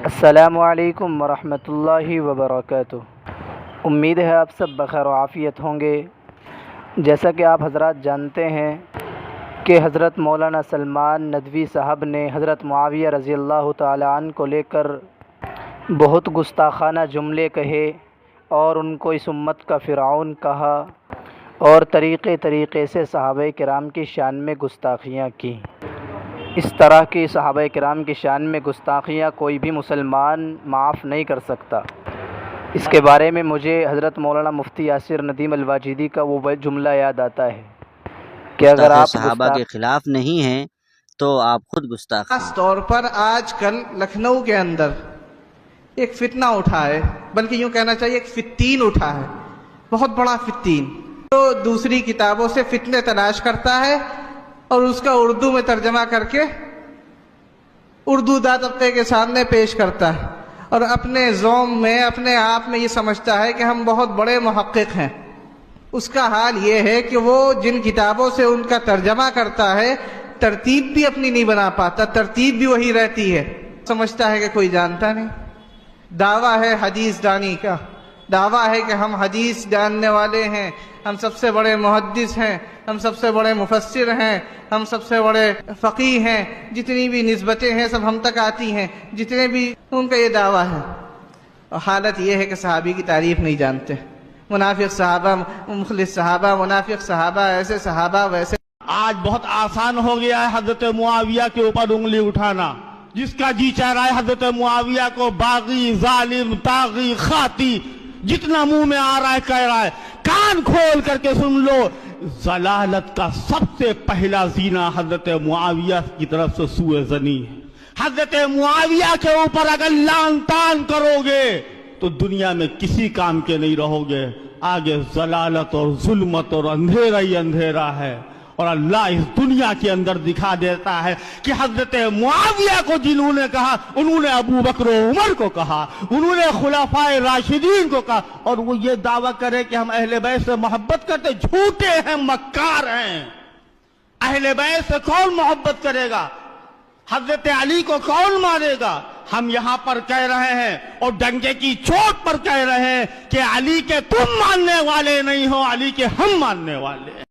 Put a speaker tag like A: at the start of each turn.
A: السلام علیکم ورحمۃ اللہ وبرکاتہ۔ امید ہے آپ سب بخیر و عافیت ہوں گے۔ جیسا کہ آپ حضرات جانتے ہیں کہ حضرت مولانا سلمان ندوی صاحب نے حضرت معاویہ رضی اللہ تعالیٰ عنہ کو لے کر بہت گستاخانہ جملے کہے اور ان کو اس امت کا فرعون کہا اور طریقے سے صحابہ کرام کی شان میں گستاخیاں کی۔ اس طرح کی صحابہ کرام کی شان میں گستاخیاں کوئی بھی مسلمان معاف نہیں کر سکتا۔ اس کے بارے میں مجھے حضرت مولانا مفتی یاسر ندیم الواجدی کا وہ جملہ یاد آتا ہے کہ اگر آپ
B: صحابہ کے خلاف نہیں ہیں تو آپ خود گستاخ ہیں۔
C: خاص طور پر آج کل لکھنؤ کے اندر ایک فتنہ اٹھا ہے، بلکہ یوں کہنا چاہیے ایک فتین اٹھا ہے، بہت بڑا فتین، جو دوسری کتابوں سے فتنے تلاش کرتا ہے اور اس کا اردو میں ترجمہ کر کے اردو دا طبقے کے سامنے پیش کرتا ہے، اور اپنے ذوم میں اپنے آپ میں یہ سمجھتا ہے کہ ہم بہت بڑے محقق ہیں۔ اس کا حال یہ ہے کہ وہ جن کتابوں سے ان کا ترجمہ کرتا ہے ترتیب بھی اپنی نہیں بنا پاتا، ترتیب بھی وہی رہتی ہے، سمجھتا ہے کہ کوئی جانتا نہیں۔ دعویٰ ہے حدیث دانی کا، دعویٰ ہے کہ ہم حدیث جاننے والے ہیں، ہم سب سے بڑے محدث ہیں، ہم سب سے بڑے مفسر ہیں، ہم سب سے بڑے فقیہ ہیں، جتنی بھی نسبتیں ہیں سب ہم تک آتی ہیں، جتنے بھی ان کا یہ دعویٰ ہے۔ اور حالت یہ ہے کہ صحابی کی تعریف نہیں جانتے، منافق صحابہ، مخلص صحابہ، منافق صحابہ، ایسے صحابہ ویسے۔
D: آج بہت آسان ہو گیا ہے حضرت معاویہ کے اوپر انگلی اٹھانا، جس کا جی چاہ رہا ہے حضرت معاویہ کو باغی، ظالم، طاغی، خاطی، جتنا منہ میں آ رہا ہے کہہ رہا ہے۔ کان کھول کر کے سن لو، ضلالت کا سب سے پہلا زینہ حضرت معاویہ کی طرف سے سوء ظنی ہے۔ حضرت معاویہ کے اوپر اگر لان تان کرو گے تو دنیا میں کسی کام کے نہیں رہو گے، آگے ضلالت اور ظلمت اور اندھیرا ہی اندھیرا ہے۔ اور اللہ اس دنیا کے اندر دکھا دیتا ہے کہ حضرت معاویہ کو جنہوں نے کہا، انہوں نے ابو بکر و عمر کو کہا، انہوں نے خلفائے راشدین کو کہا، اور وہ یہ دعویٰ کرے کہ ہم اہل بیت سے محبت کرتے، جھوٹے ہیں، مکار ہیں۔ اہل بیت سے کون محبت کرے گا؟ حضرت علی کو کون مارے گا؟ ہم یہاں پر کہہ رہے ہیں اور ڈنکے کی چوٹ پر کہہ رہے ہیں کہ علی کے تم ماننے والے نہیں ہو، علی کے ہم ماننے والے ہیں۔